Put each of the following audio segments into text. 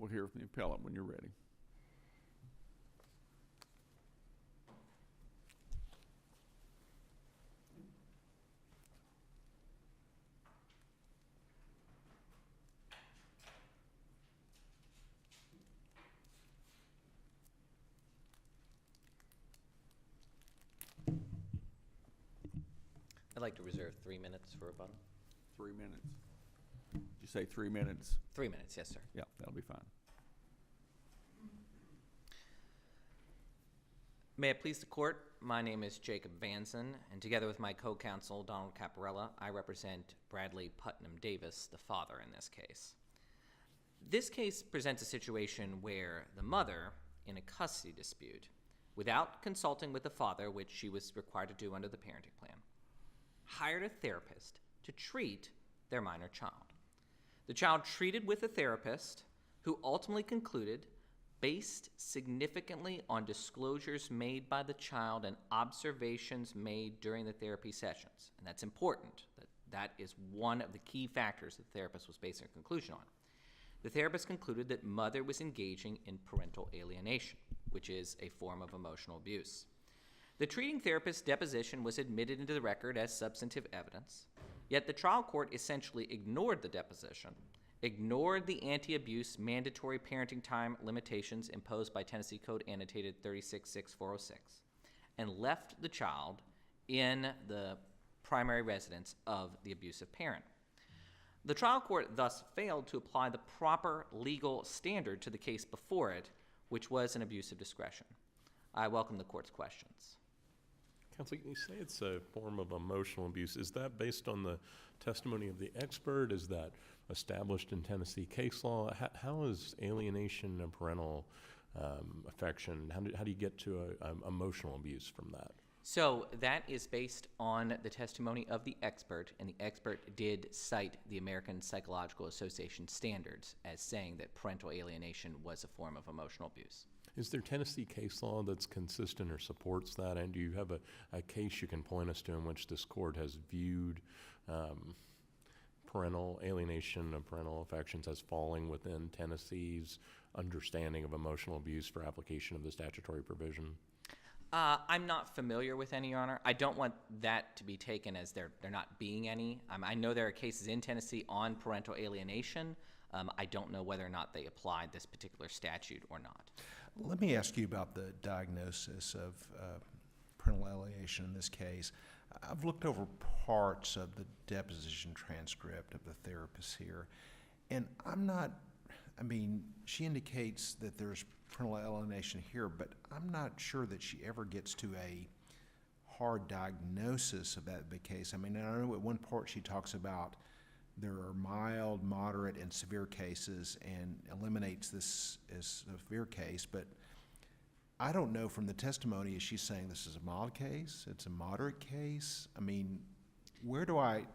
we'll hear from the appellant when you're ready. I'd like to reserve 3 minutes for rebuttal. 3 minutes. Did you say 3 minutes? 3 minutes, yes, sir. Yeah, that'll be fine. May it please the court, my name is Jacob Vanson, and together with my co-counsel, Donald Caparella, I represent Bradley Putnam Davis, the father in this case. This case presents a situation where the mother, in a custody dispute, without consulting with the father, which she was required to do under the parenting plan, hired a therapist to treat their minor child. The child treated with a therapist who ultimately concluded, based significantly on disclosures made by the child and observations made during the therapy sessions, and that's important, that is one of the key factors that the therapist was basing a conclusion on. The therapist concluded that mother was engaging in parental alienation, which is a form of emotional abuse. The treating therapist's deposition was admitted into the record as substantive evidence, yet the trial court essentially ignored the deposition, ignored the anti-abuse mandatory parenting time limitations imposed by Tennessee Code annotated 366406, and left the child in the primary residence of the abusive parent. The trial court thus failed to apply the proper legal standard to the case before it, which was an abuse of discretion. I welcome the court's questions. Counsel, you say it's a form of emotional abuse. Is that based on the testimony of the expert? Is that established in Tennessee case law? How is alienation and parental affection, how do you get to emotional abuse from that? So that is based on the testimony of the expert, and the expert did cite the American Psychological Association standards as saying that parental alienation was a form of emotional abuse. Is there Tennessee case law that's consistent or supports that? And do you have a case you can point us to in which this court has viewed parental alienation and parental affections as falling within Tennessee's understanding of emotional abuse for application of the statutory provision? I'm not familiar with any, Your Honor. I don't want that to be taken as there not being any. I know there are cases in Tennessee on parental alienation. I don't know whether or not they applied this particular statute or not. Let me ask you about the diagnosis of parental alienation in this case. I've looked over parts of the deposition transcript of the therapist here, and she indicates that there's parental alienation here, but I'm not sure that she ever gets to a hard diagnosis of that case. I know at one part she talks about there are mild, moderate, and severe cases and eliminates this as a severe case, but I don't know from the testimony, is she saying this is a mild case, it's a moderate case? Where do I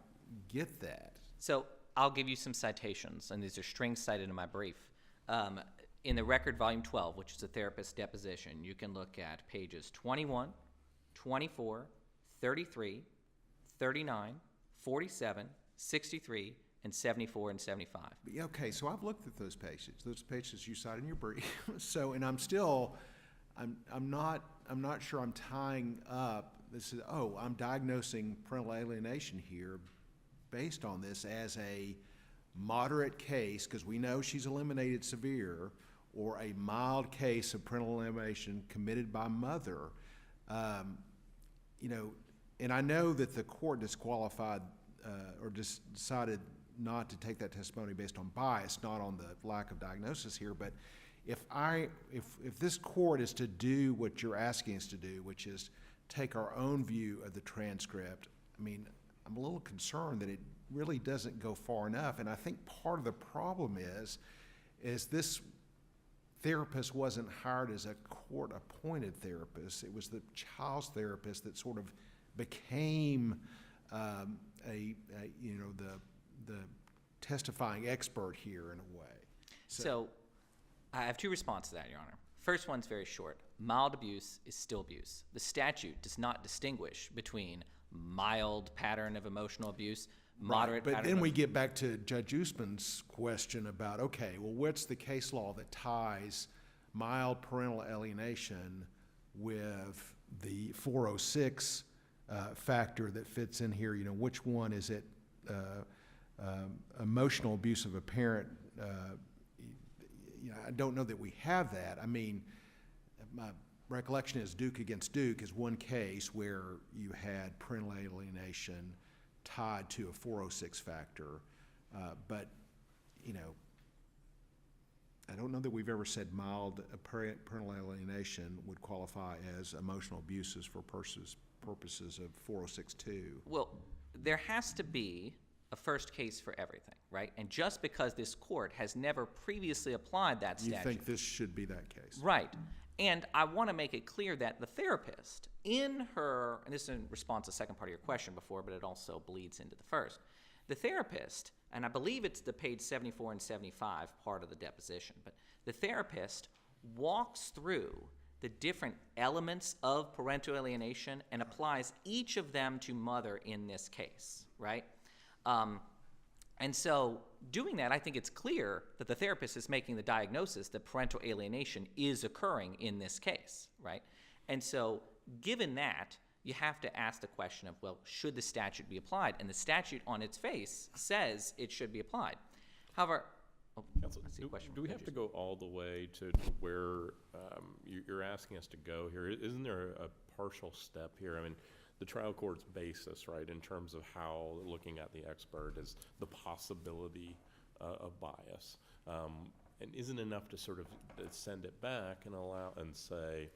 get that? So I'll give you some citations, and these are strings cited in my brief. In the record, volume 12, which is the therapist's deposition, you can look at pages 21, 24, 33, 39, 47, 63, and 74 and 75. Okay, so I've looked at those pages you cite in your brief. I'm not sure I'm tying up this is, I'm diagnosing parental alienation here based on this as a moderate case, because we know she's eliminated severe, or a mild case of parental alienation committed by mother. And I know that the court disqualified or decided not to take that testimony based on bias, not on the lack of diagnosis here, but if this court is to do what you're asking us to do, which is take our own view of the transcript, I'm a little concerned that it really doesn't go far enough. And I think part of the problem is this therapist wasn't hired as a court-appointed therapist. It was the child's therapist that sort of became the testifying expert here in a way. So I have two responses to that, Your Honor. First one's very short. Mild abuse is still abuse. The statute does not distinguish between mild pattern of emotional abuse moderate But pattern then of- we get back to Judge Usman's question about, okay, well, what's the case law that ties mild parental alienation with the 406 factor that fits in here? You know, which one is it? Emotional abuse of a parent, you know, I don't know that we have that. I mean, my recollection is Duke against Duke is one case where you had parental alienation tied to a 406 factor, but, you know, I don't know that we've ever said mild parental alienation would qualify as emotional abuses for purposes of 406-2. Well, there has to be a first case for everything, right? And just because this court has never previously applied that You statute. think this should be that case? Right. And I want to make it clear that the therapist, in her, and this is in response to the second part of your question before, but it also bleeds into the first. The therapist, and I believe it's the page 74 and 75 part of the deposition, but the therapist walks through the different elements of parental alienation and applies each of them to mother in this case, right? And so doing that, I think it's clear that the therapist is making the diagnosis that parental alienation is occurring in this case, right? And so given that, you have to ask the question of, well, should the statute be applied? And the statute on its face says it should be applied. However, Counsel, I see a question. do we have to go all the way to where you're asking us to go here? Isn't there a partial step here? I mean, the trial court's basis, right, in terms of how looking at the expert is the possibility of bias. And isn't enough to sort of send it back and allow and say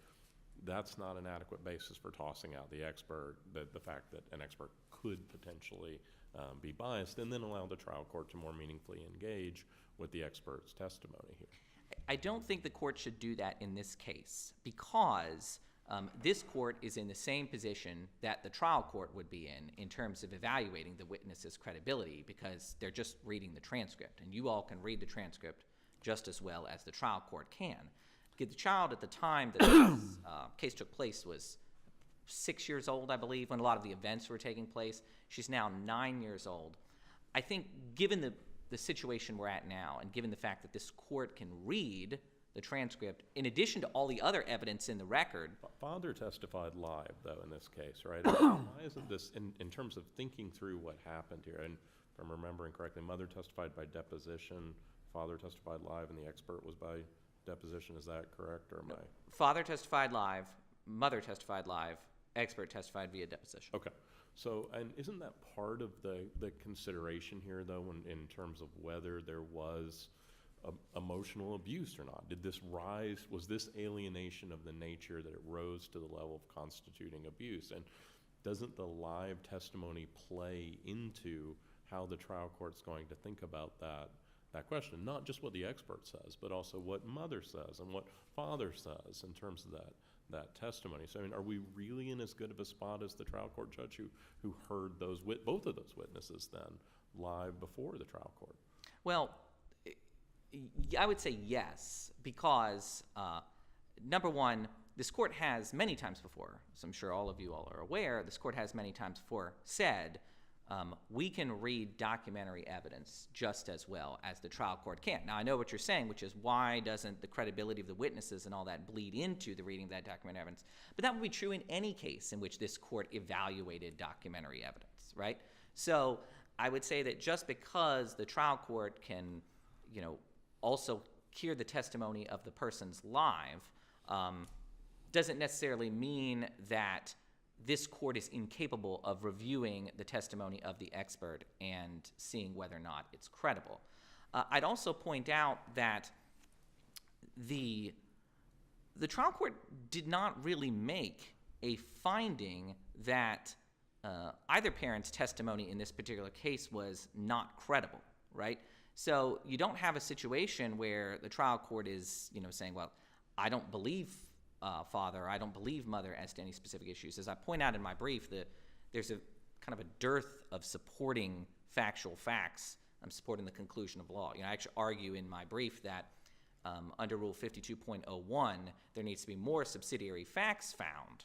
that's not an adequate basis for tossing out the expert, the fact that an expert could potentially be biased, and then allow the trial court to more meaningfully engage with the expert's testimony here? I don't think the court should do that in this case because this court is in the same position that the trial court would be in terms of evaluating the witness's credibility because they're just reading the transcript, and you all can read the transcript just as well as the trial court can. The child at the time that this case took place was 6 years old, I believe, when a lot of the events were taking place. She's now 9 years old. I think given the situation we're at now and given the fact that this court can read the transcript, in addition to all the other evidence in the record. Father testified live, though, in this case, right? Why isn't this, in terms of thinking through what happened here, and if I'm remembering correctly, mother testified by deposition, father testified live, and the expert was by deposition. Is that correct, or am I? Father testified live, mother testified live, expert testified via deposition. Okay. So, and isn't that part of the consideration here, though, in terms of whether there was emotional abuse or not? Did this rise, was this alienation of the nature that it rose to the level of constituting abuse? And doesn't the live testimony play into how the trial court's going to think about that question? Not just what the expert says, but also what mother says and what father says in terms of that testimony. So, I mean, are we really in as good of a spot as the trial court judge who heard both of those witnesses then live before the trial court? Well, I would say yes, because number one, this court has many times before, as I'm sure all of you all are aware, this court has many times before said, we can read documentary evidence just as well as the trial court can. Now, I know what you're saying, which is why doesn't the credibility of the witnesses and all that bleed into the reading of that documentary evidence? But that would be true in any case in which this court evaluated documentary evidence, right? So I would say that just because the trial court can, also hear the testimony of the persons live, doesn't necessarily mean that this court is incapable of reviewing the testimony of the expert and seeing whether or not it's credible. I'd also point out that the trial court did not really make a finding that either parent's testimony in this particular case was not credible, right? So you don't have a situation where the trial court is, saying, well, I don't believe father, I don't believe mother as to any specific issues. As I point out in my brief, there's a kind of a dearth of supporting factual facts. I'm supporting the conclusion of law. I actually argue in my brief that under Rule 52.01, there needs to be more subsidiary facts found.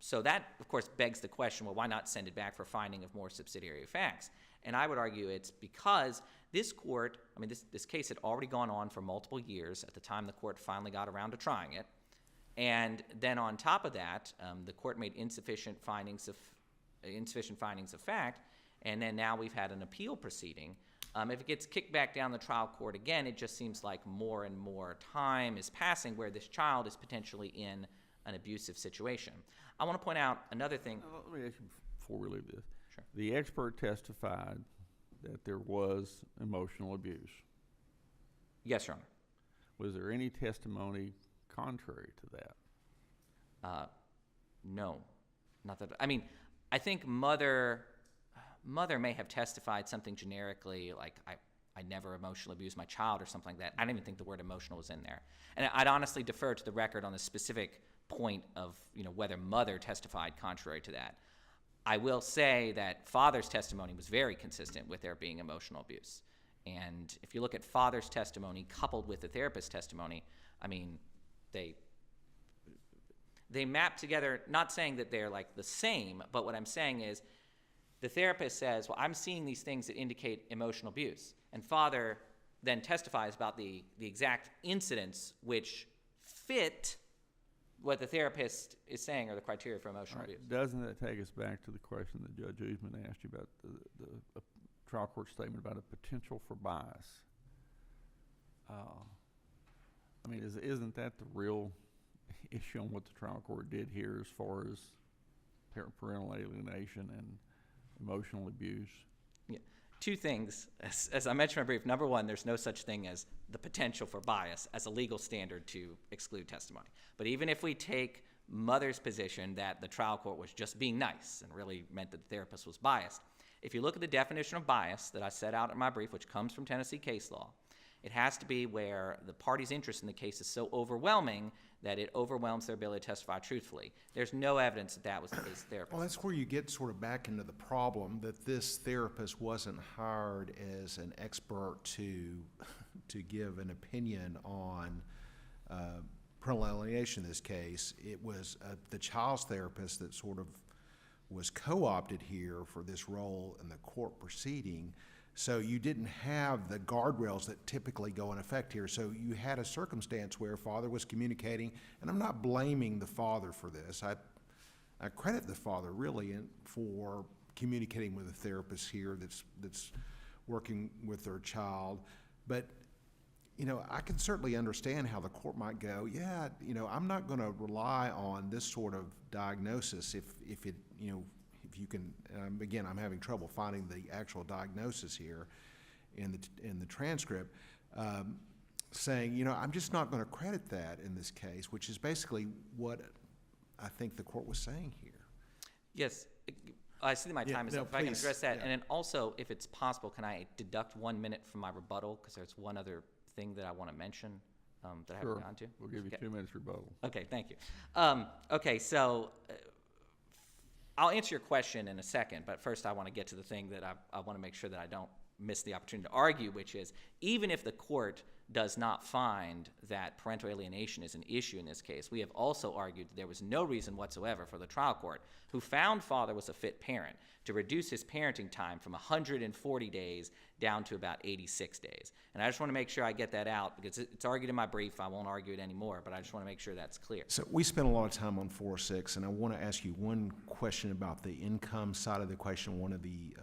So that, of course, begs the question, well, why not send it back for finding of more subsidiary facts? And I would argue it's because this court, I mean, this case had already gone on for multiple years at the time the court finally got around to trying it. And then on top of that, the court made insufficient findings of fact, and then now we've had an appeal proceeding. If it gets kicked back down the trial court again, it just seems like more and more time is passing where this child is potentially in an abusive situation. I want to point out another thing. Let me ask you before we leave this. Sure. The expert testified that there was emotional abuse. Yes, Your Honor. Was there any testimony contrary to that? No, not that. I mean, I think mother may have testified something generically, like I never emotionally abused my child or something like that. I don't even think the word emotional was in there. And I'd honestly defer to the record on the specific point of whether mother testified contrary to that. I will say that father's testimony was very consistent with there being emotional abuse. And if you look at father's testimony coupled with the therapist's testimony, I mean, they map together, not saying that they're like the same, but what I'm saying is the therapist says, well, I'm seeing these things that indicate emotional abuse. And father then testifies about the exact incidents which fit what the therapist is saying are the criteria for emotional abuse. Doesn't that take us back to the question that Judge Usman asked you about the trial court statement about a potential for bias? I mean, isn't that the real issue on what the trial court did here as far as parental alienation and emotional abuse? Yeah. Two things. As I mentioned in my brief, number one, there's no such thing as the potential for bias as a legal standard to exclude testimony. But even if we take mother's position that the trial court was just being nice and really meant that the therapist was biased, if you look at the definition of bias that I set out in my brief, which comes from Tennessee case law, it has to be where the party's interest in the case is so overwhelming that it overwhelms their ability to testify truthfully. There's no evidence that that was the case there. Well, that's where you get sort of back into the problem that this therapist wasn't hired as an expert to give an opinion on parental alienation in this case. It was the child's therapist that sort of was co-opted here for this role in the court proceeding. So you didn't have the guardrails that typically go in effect here. So you had a circumstance where father was communicating, and I'm not blaming the father for this. I credit the father really for communicating with a therapist here that's working with their child. But I can certainly understand how the court might go, yeah, I'm not going to rely on this sort of diagnosis if you can, again, I'm having trouble finding the actual diagnosis here in the transcript, saying, I'm just not going to credit that in this case, which is basically what I think the court was saying here. Yes. I see that my time is up. If I can please, address that. yeah. And then also, if it's possible, can I deduct 1 minute from my rebuttal? Because there's one other thing that I want to mention that I haven't gone to. We'll give you 2 minutes rebuttal. Okay, thank you. Okay, so I'll answer your question in a second, but first I want to get to the thing that I want to make sure that I don't miss the opportunity to argue, which is even if the court does not find that parental alienation is an issue in this case, we have also argued that there was no reason whatsoever for the trial court, who found father was a fit parent, to reduce his parenting time from 140 days down to about 86 days. And I just want to make sure I get that out because it's argued in my brief. I won't argue it anymore, but I just want to make sure that's clear. So we spent a lot of time on 406, and I want to ask you one question about the income side of the question, one of the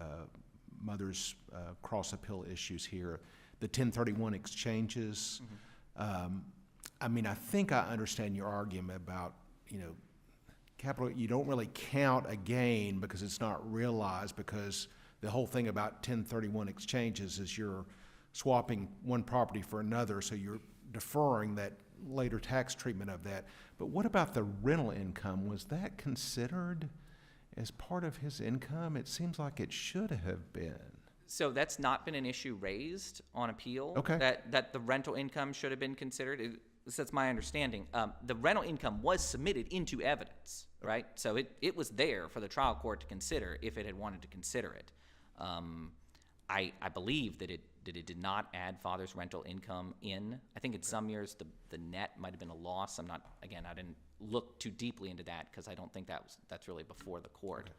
mother's cross-appeal issues here, the 1031 exchanges. I mean, I think I understand your argument about, capital, you don't really count a gain because it's not realized, because the whole thing about 1031 exchanges is you're swapping one property for another, so you're deferring that later tax treatment of that. But what about the rental income? Was that considered as part of his income? It seems like it should have been. So that's not been an issue raised on appeal. Okay. That the rental income should have been considered. That's my understanding. The rental income was submitted into evidence, right? So it was there for the trial court to consider if it had wanted to consider it. I believe that it did not add father's rental income in. I think in some years the net might have been a loss. I didn't look too deeply into that because I don't think that's really before the court.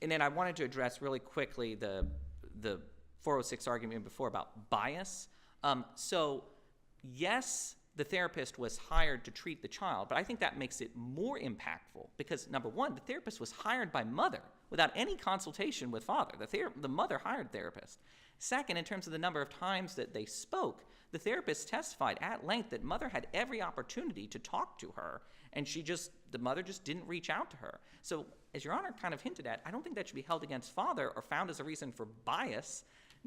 And then I wanted to address really quickly the 406 argument before about bias. So yes, the therapist was hired to treat the child, but I think that makes it more impactful because, number one, the therapist was hired by mother without any consultation with father. The mother hired therapist. Second, in terms of the number of times that they spoke, the therapist testified at length that mother had every opportunity to talk to her, and the mother just didn't reach out to her. So, as Your Honor kind of hinted at, I don't think that should be held against father or found as a reason for bias,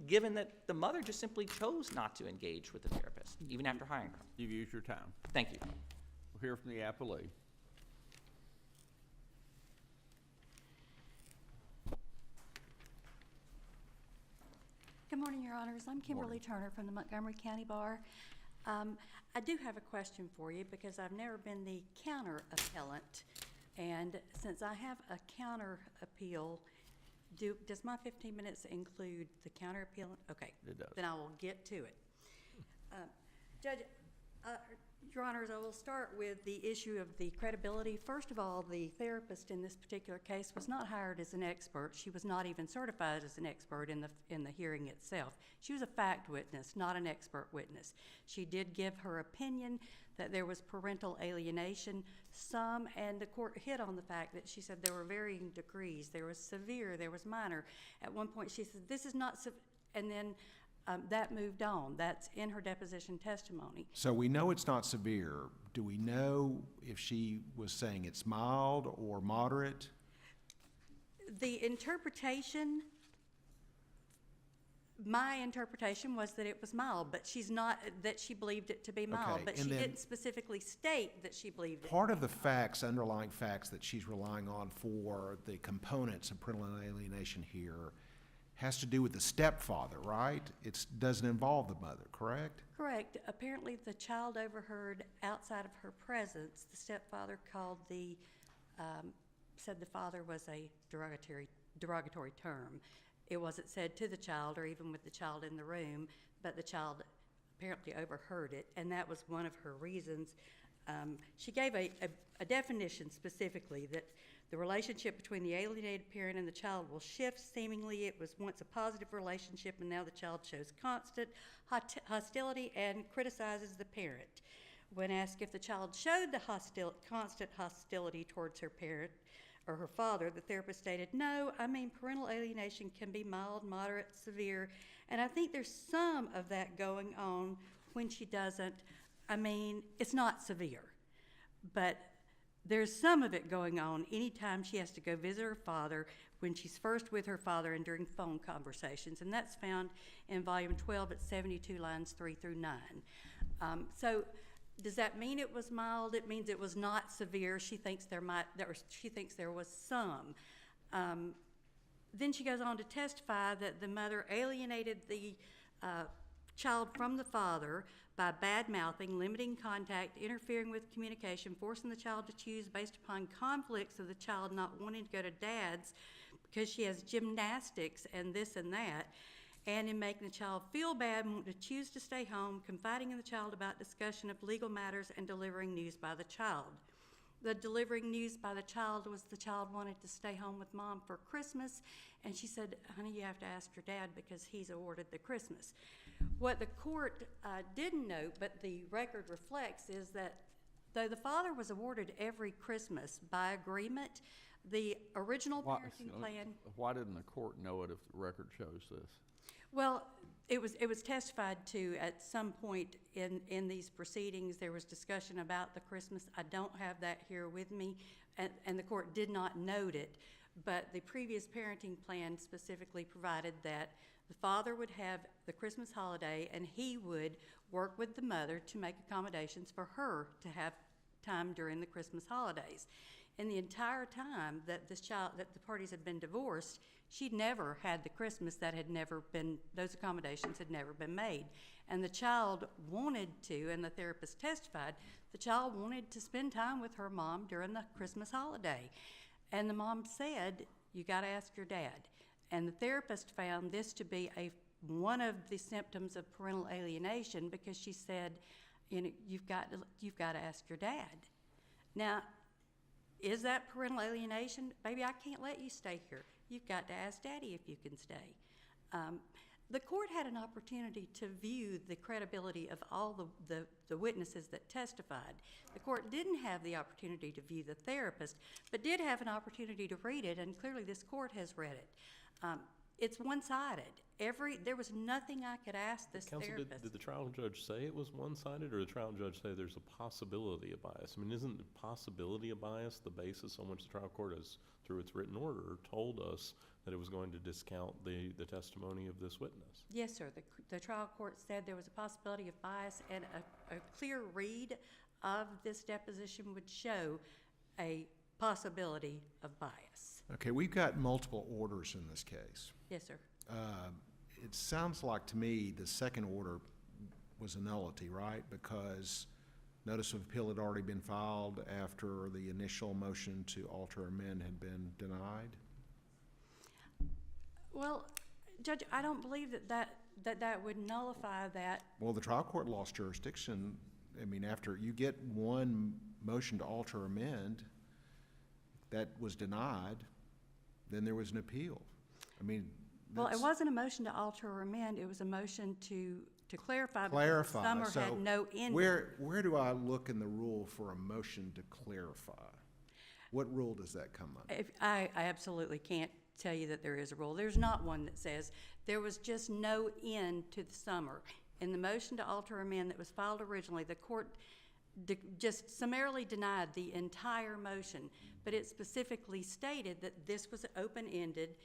given that the mother just simply chose not to engage with the therapist, even after hiring her. You've used your time. Thank you. We'll hear from the appellee. Good morning, Your Honors. I'm Kimberly Turner from the Montgomery County Bar. I do have a question for you because I've never been the counter appellant. And since I have a counter appeal, does my 15 minutes include the counter appeal? Okay. It does. Then I will get to it. Judge, Your Honors, I will start with the issue of the credibility. First of all, the therapist in this particular case was not hired as an expert. She was not even certified as an expert in the hearing itself. She was a fact witness, not an expert witness. She did give her opinion that there was parental alienation, and the court hit on the fact that she said there were varying degrees. There was severe, there was minor. At one point she said, this is not and then that moved on. That's in her deposition testimony. So we know it's not severe. Do we know if she was saying it's mild or moderate? The interpretation, my interpretation was that it was mild, but she's not, that she believed it to be mild, Okay, but and she then didn't specifically state that she believed it. Part of the facts, underlying facts that she's relying on for the components of parental alienation here has to do with the stepfather, right? It doesn't involve the mother, correct? Correct. Apparently the child overheard outside of her presence, the stepfather said the father was a derogatory term. It wasn't said to the child or even with the child in the room, but the child apparently overheard it, and that was one of her reasons. She gave a definition specifically that the relationship between the alienated parent and the child will shift. Seemingly it was once a positive relationship, and now the child shows constant hostility and criticizes the parent. When asked if the child showed the constant hostility towards her parent or her father, the therapist stated, no, I mean parental alienation can be mild, moderate, severe, and I think there's some of that going on when she doesn't. I mean, it's not severe, but there's some of it going on anytime she has to go visit her father, when she's first with her father and during phone conversations, and that's found in volume 12 at 72 lines 3 through 9. So does that mean it was mild? It means it was not severe. She thinks there was some. Then she goes on to testify that the mother alienated the child from the father by bad-mouthing, limiting contact, interfering with communication, forcing the child to choose based upon conflicts of the child not wanting to go to dad's because she has gymnastics and this and that, and in making the child feel bad and want to choose to stay home, confiding in the child about discussion of legal matters, and delivering news by the child. The delivering news by the child was the child wanted to stay home with mom for Christmas, and she said, honey, you have to ask your dad because he's awarded the Christmas. What the court didn't note, but the record reflects, is that though the father was awarded every Christmas by agreement, the original parenting plan... Why didn't the court know it if the record shows this? Well, it was testified to at some point in these proceedings. There was discussion about the Christmas. I don't have that here with me, and the court did not note it, but the previous parenting plan specifically provided that the father would have the Christmas holiday and he would work with the mother to make accommodations for her to have time during the Christmas holidays. In the entire time that that the parties had been divorced, she'd never had the Christmas those accommodations had never been made. And the child wanted to, and the therapist testified, the child wanted to spend time with her mom during the Christmas holiday. And the mom said, you gotta ask your dad. And the therapist found this to be one of the symptoms of parental alienation because she said, you've got to ask your dad. Now, is that parental alienation? Baby, I can't let you stay here. You've got to ask Daddy if you can stay. The court had an opportunity to view the credibility of all the witnesses that testified. The court didn't have the opportunity to view the therapist, but did have an opportunity to read it, and clearly this court has read it. It's one-sided. There was nothing I could ask this Counsel, therapist. did the trial judge say it was one-sided, or the trial judge say there's a possibility of bias? I mean, isn't the possibility of bias the basis on which the trial court has, through its written order, told us that it was going to discount the testimony of this witness? Yes, sir. The trial court said there was a possibility of bias, and a clear read of this deposition would show a possibility of bias. Okay, we've got multiple orders in this case. Yes, sir. It sounds like to me the second order was a nullity, right? Because notice of appeal had already been filed after the initial motion to alter or amend had been denied. Well, Judge, I don't believe that would nullify that. Well, the trial court lost jurisdiction. I mean, after you get one motion to alter or amend that was denied, then there was an appeal. I mean, Well, it wasn't a motion to alter or amend. It was a motion to clarify. clarify. Because the So summer had no ending. where do I look in the rule for a motion to clarify? What rule does that come under? I absolutely can't tell you that there is a rule. There's not one that says there was just no end to the summer. In the motion to alter or amend that was filed originally, the court just summarily denied the entire motion, but it specifically stated that this was open-ended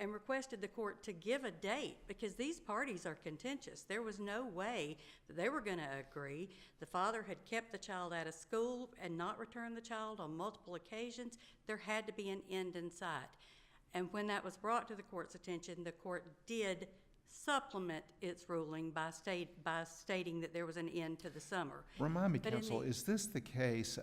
and requested the court to give a date because these parties are contentious. There was no way that they were going to agree. The father had kept the child out of school and not returned the child on multiple occasions. There had to be an end in sight. And when that was brought to the court's attention, the court did supplement its ruling by stating that there was an end to the summer. Remind me, But in counsel, the- is this the case?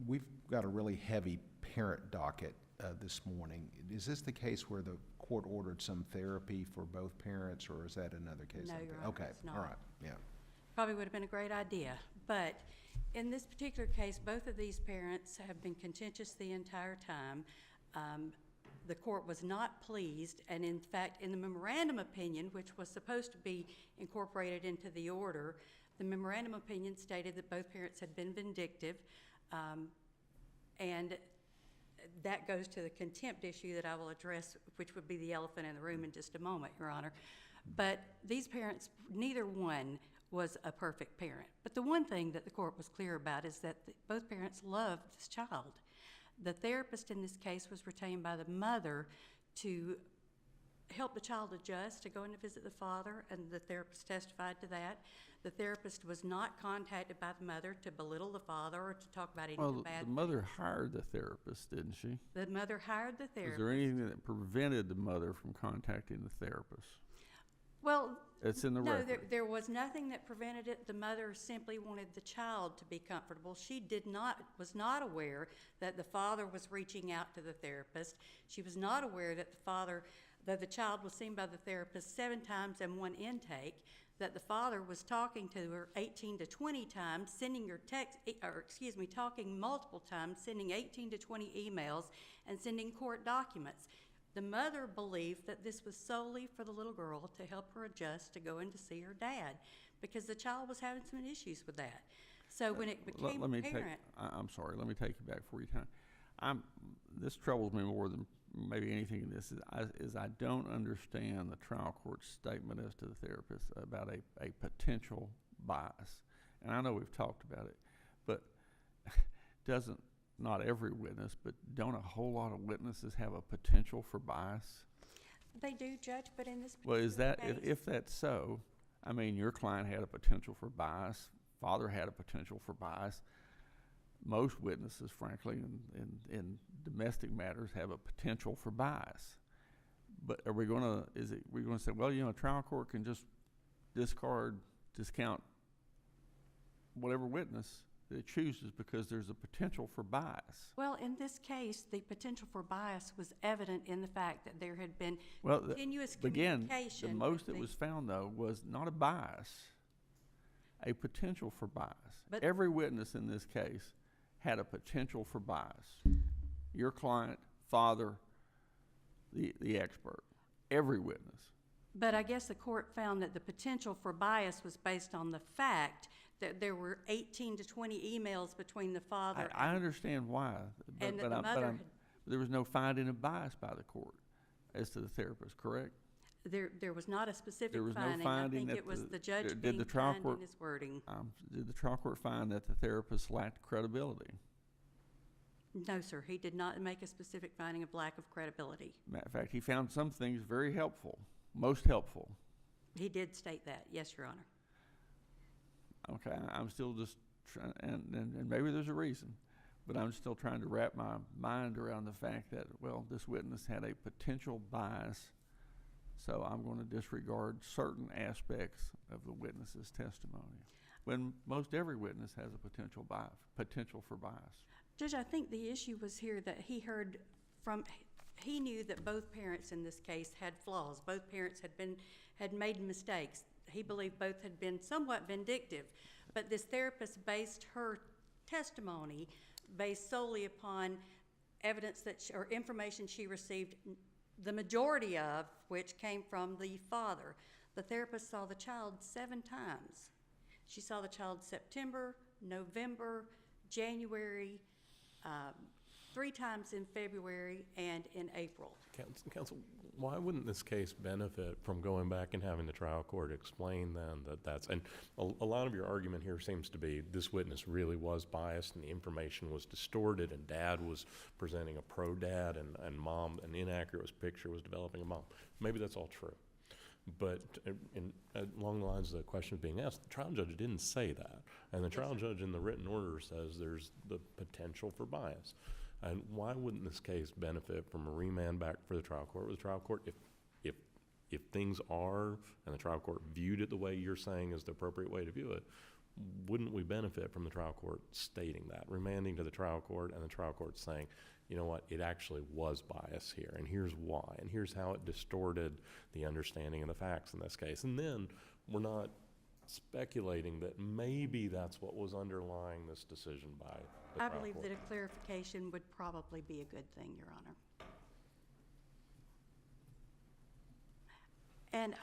We've got a really heavy parent docket this morning. Is this the case where the court ordered some therapy for both parents, or is that another case? No, I'm Your thinking? Honor, Okay, it's not. all right, yeah. Probably would have been a great idea. But in this particular case, both of these parents have been contentious the entire time. The court was not pleased, and in fact, in the memorandum opinion, which was supposed to be incorporated into the order, the memorandum opinion stated that both parents had been vindictive, and that goes to the contempt issue that I will address, which would be the elephant in the room in just a moment, Your Honor. But these parents, neither one was a perfect parent. But the one thing that the court was clear about is that both parents loved this child. The therapist in this case was retained by the mother to help the child adjust to go in to visit the father, and the therapist testified to that. The therapist was not contacted by the mother to belittle the father or to talk about anything Well, bad. the mother hired the therapist, didn't she? The mother hired the Was therapist. there anything that prevented the mother from contacting the therapist? Well, It's in the no, record. there was nothing that prevented it. The mother simply wanted the child to be comfortable. She was not aware that the father was reaching out to the therapist. She was not aware that the child was seen by the therapist 7 times in one intake, that the father was talking to her 18 to 20 times, talking multiple times, sending 18 to 20 emails, and sending court documents. The mother believed that this was solely for the little girl to help her adjust to go in to see her dad, because the child was having some issues with that. So when it became apparent, I'm sorry, let me take you back before you time. This troubles me more than maybe anything in this, is I don't understand the trial court's statement as to the therapist about a potential bias. And I know we've talked about it, but not every witness, but don't a whole lot of witnesses have a potential for bias? they do, Judge, but in this Well, particular is that, case, if that's so, I mean, your client had a potential for bias, father had a potential for bias. Most witnesses, frankly, in domestic matters have a potential for bias. But are we gonna say, well, a trial court can just discount whatever witness that it chooses because there's a potential for bias? well, in this case, the potential for bias was evident in the fact that there had been Well, continuous again, communication. the most with that was found, though, was not a bias, a potential for bias. But- Every witness in this case had a potential for bias. your client, father, the expert, every witness. But I guess the court found that the potential for bias was based on the fact that there were 18 to 20 emails between the father I understand why, and that the but mother had. there was no finding of bias by the court as to the therapist, correct? There was not a specific There was no finding. finding I think that it was the- the judge did being the trial kind court- in his wording. Did the trial court find that the therapist lacked credibility? No, sir, he did not make a specific finding of lack of credibility. Matter of fact, he found some things very helpful, most helpful. He did state that, yes, Your Honor. Okay, I'm still just trying, and maybe there's a reason, but I'm still trying to wrap my mind around the fact that, well, this witness had a potential bias, so I'm going to disregard certain aspects of the witness's testimony, when most every witness has a potential for bias. Judge, I think the issue was here that he knew that both parents in this case had flaws. Both parents had made mistakes. He believed both had been somewhat vindictive, but this therapist based her testimony based solely upon evidence or information she received, the majority of which came from the father. The therapist saw the child 7 times. She saw the child September, November, January, 3 times in February, and in April. Counsel, why wouldn't this case benefit from going back and having the trial court explain then that's, and a lot of your argument here seems to be this witness really was biased and the information was distorted and dad was presenting a pro-dad and mom, an inaccurate picture was developing a mom. Maybe that's all true. But along the lines of the question being asked, the trial judge didn't say that. And the trial judge in the written order says there's the potential for bias. And why wouldn't this case benefit from a remand back for the trial court? With the trial court, if things are, and the trial court viewed it the way you're saying is the appropriate way to view it, wouldn't we benefit from the trial court stating that, remanding to the trial court and the trial court saying, you know what, it actually was bias here, and here's why, and here's how it distorted the understanding of the facts in this case. And then we're not speculating that maybe that's what was underlying this decision by the trial I believe court. that a clarification would probably be a good thing, Your Honor. And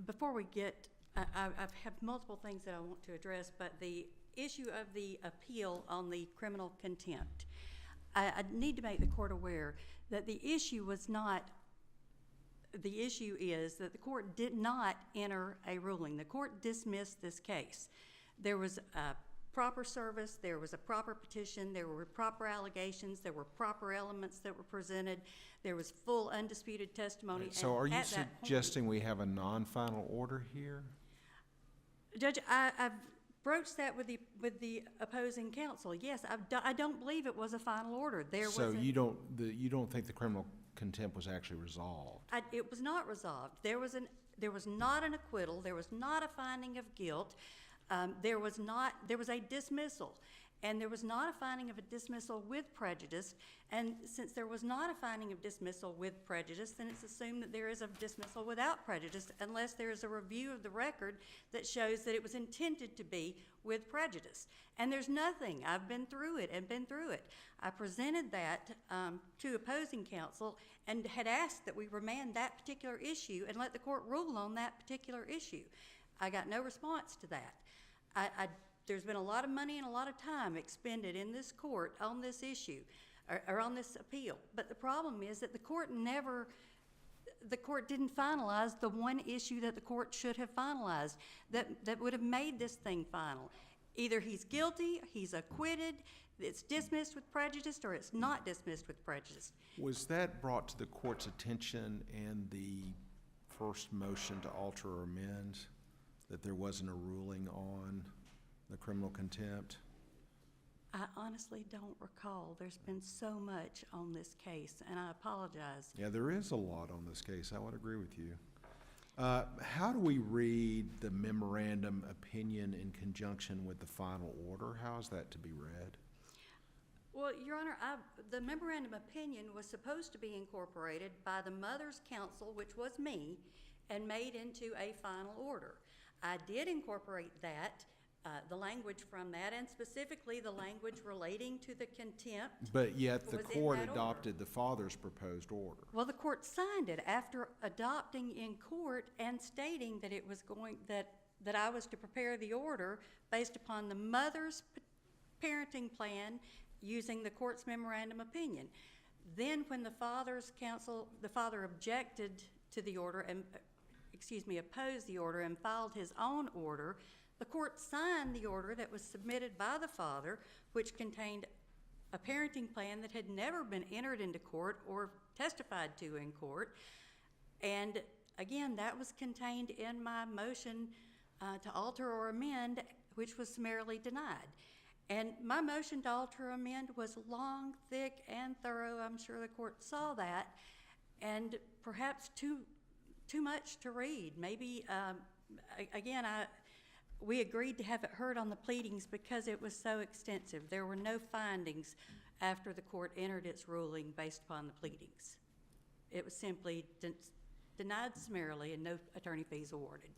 before we get, I have multiple things that I want to address, but the issue of the appeal on the criminal contempt, I need to make the court aware that the issue is that the court did not enter a ruling. The court dismissed this case. There was a proper service, there was a proper petition, there were proper allegations, there were proper elements that were presented, there was full undisputed testimony. So are And you at that point- suggesting we have a non-final order here? Judge, I've broached that with the opposing counsel. Yes, I don't believe it was a final order. So you don't think the criminal contempt was actually resolved? It was not resolved. There was not an acquittal. There was not a finding of guilt. There was a dismissal, and there was not a finding of a dismissal with prejudice. And since there was not a finding of dismissal with prejudice, then it's assumed that there is a dismissal without prejudice, unless there is a review of the record that shows that it was intended to be with prejudice. And there's nothing. I've been through it. I presented that to opposing counsel and had asked that we remand that particular issue and let the court rule on that particular issue. I got no response to that. There's been a lot of money and a lot of time expended in this court on this issue, or on this appeal. But the problem is that the court didn't finalize the one issue that the court should have finalized that would have made this thing final. Either he's guilty, he's acquitted, it's dismissed with prejudice, or it's not dismissed with prejudice. Was that brought to the court's attention in the first motion to alter or amend, that there wasn't a ruling on the criminal contempt? I honestly don't recall. There's been so much on this case, and I apologize. Yeah, there is a lot on this case. I would agree with you. How do we read the memorandum opinion in conjunction with the final order? How is that to be read? Well, Your Honor, the memorandum opinion was supposed to be incorporated by the mother's counsel, which was me, and made into a final order. I did incorporate that The language from that, and specifically the language relating to the contempt. But yet the Was in court that order. adopted the father's proposed order. Well, the court signed it after adopting in court and stating that it was going, that I was to prepare the order based upon the mother's parenting plan using the court's memorandum opinion. Then when the father objected to the order and, opposed the order and filed his own order, the court signed the order that was submitted by the father, which contained a parenting plan that had never been entered into court or testified to in court. And again, that was contained in my motion to alter or amend, which was summarily denied. And my motion to alter or amend was long, thick, and thorough. I'm sure the court saw that, and perhaps too much to read. Maybe, again, we agreed to have it heard on the pleadings because it was so extensive. There were no findings after the court entered its ruling based upon the pleadings. It was simply denied summarily and no attorney fees awarded.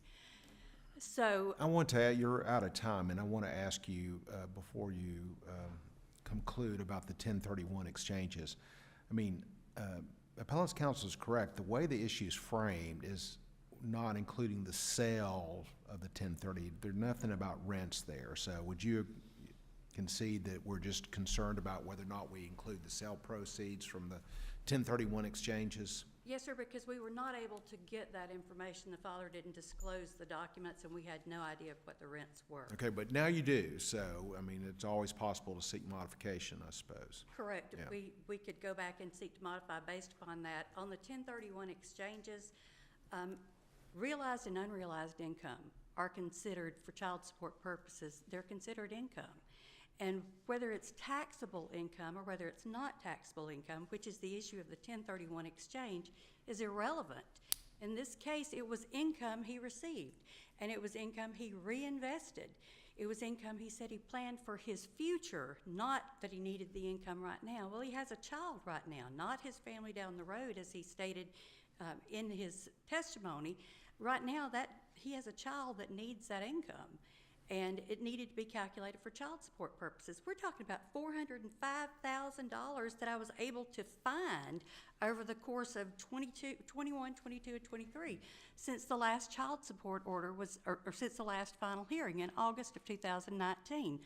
So I want to add, you're out of time, and I want to ask you, before you conclude, about the 1031 exchanges. I mean, appellant's counsel is correct. The way the issue is framed is not including the sale of the 1030. There's nothing about rents there. So would you concede that we're just concerned about whether or not we include the sale proceeds from the 1031 exchanges? yes, sir, because we were not able to get that information. The father didn't disclose the documents, and we had no idea of what the rents were. Okay, but now you do. So, I mean, it's always possible to seek modification, I suppose. Correct. Yeah. If we could go back and seek to modify based upon that. On the 1031 exchanges, realized and unrealized income are considered, for child support purposes, they're considered income. And whether it's taxable income or whether it's not taxable income, which is the issue of the 1031 exchange, is irrelevant. In this case, it was income he received, and it was income he reinvested. It was income he said he planned for his future, not that he needed the income right now. Well, he has a child right now, not his family down the road, as he stated in his testimony. Right now, that he has a child that needs that income, and it needed to be calculated for child support purposes. We're talking about $405,000 that I was able to find over the course of 21, 22, and 23 since the last child support order was, or since the last final hearing in August of 2019.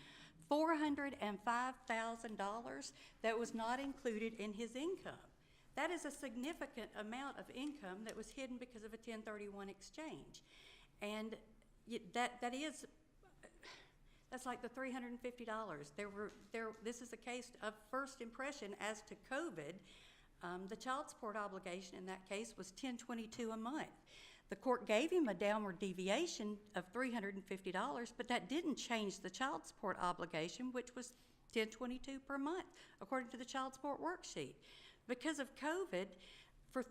$405,000 that was not included in his income. That is a significant amount of income that was hidden because of a 1031 exchange. And that's like the $350. This is a case of first impression as to COVID. The child support obligation in that case was $1,022 a month. The court gave him a downward deviation of $350, but that didn't change the child support obligation, which was $1,022 per month, according to the child support worksheet. Because of COVID, for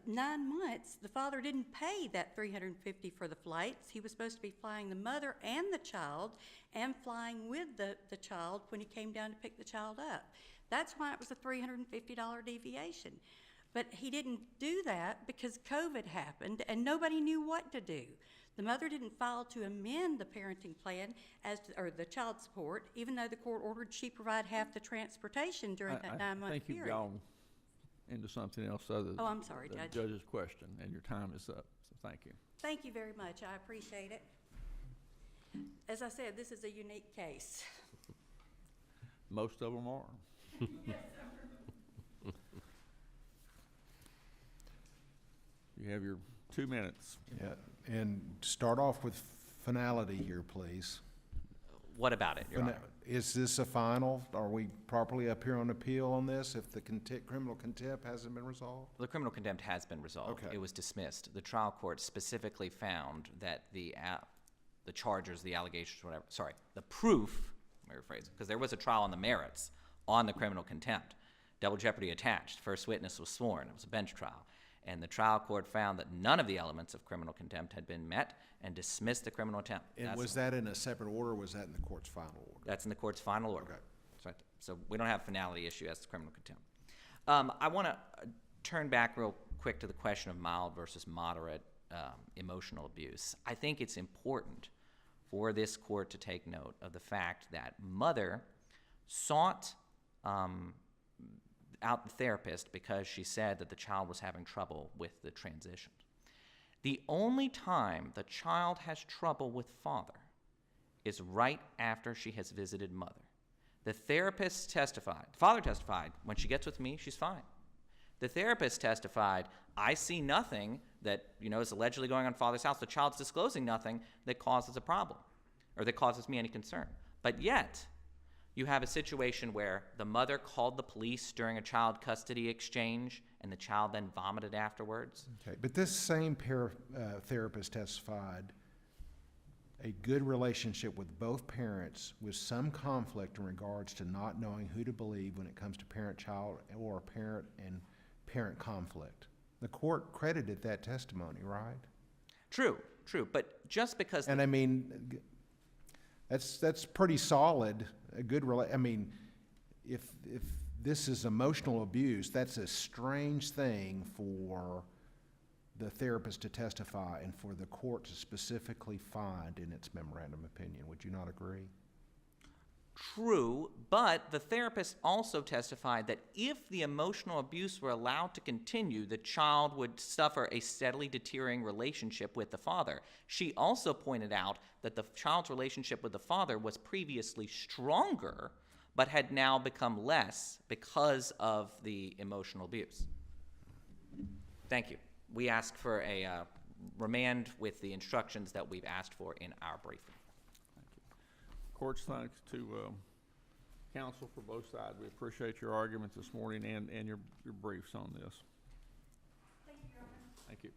9 months, the father didn't pay that $350 for the flights. He was supposed to be flying the mother and the child and flying with the child when he came down to pick the child up. That's why it was a $350 deviation. But he didn't do that because COVID happened and nobody knew what to do. The mother didn't file to amend the parenting plan or the child support, even though the court ordered she provide half the transportation during that 9-month I think period. you've gone into something else other than Oh, I'm sorry, the Judge. judge's question, and your time is up, so thank you. Thank you very much. I appreciate it. As I said, this is a unique case. Most of them are. You have your 2 minutes. Yeah, and start off with finality here, please. What about it, Your Honor? Is this a final? Are we properly up here on appeal on this if the criminal contempt hasn't been resolved? The criminal contempt has been resolved. Okay. It was dismissed. The trial court specifically found that the charges, the allegations, whatever, sorry, the proof, let me rephrase it, because there was a trial on the merits on the criminal contempt. Double jeopardy attached. First witness was sworn. It was a bench trial. And the trial court found that none of the elements of criminal contempt had been met and dismissed the criminal contempt. And was that in a separate order, or was that in the court's final order? That's in the court's final order. Okay. That's right. So we don't have finality issue as to criminal contempt. I want to turn back real quick to the question of mild versus moderate emotional abuse. I think it's important for this court to take note of the fact that mother sought out the therapist because she said that the child was having trouble with the transition. The only time the child has trouble with father is right after she has visited mother. The therapist testified, father testified, when she gets with me, she's fine. The therapist testified, I see nothing that, is allegedly going on father's house. The child's disclosing nothing that causes a problem or that causes me any concern. But yet, you have a situation where the mother called the police during a child custody exchange and the child then vomited afterwards. Okay, but this same therapist testified a good relationship with both parents with some conflict in regards to not knowing who to believe when it comes to parent-child or parent and parent conflict. The court credited that testimony, right? True, but just because... And I mean, that's pretty solid, a good if this is emotional abuse, that's a strange thing for the therapist to testify and for the court to specifically find in its memorandum opinion. Would you not agree? True, but the therapist also testified that if the emotional abuse were allowed to continue, the child would suffer a steadily deteriorating relationship with the father. She also pointed out that the child's relationship with the father was previously stronger, but had now become less because of the emotional abuse. Thank you. We ask for a remand with the instructions that we've asked for in our briefing. Court's thanks to counsel for both sides. We appreciate your arguments this morning and your briefs on this. Thank you, Your Honor. Thank you.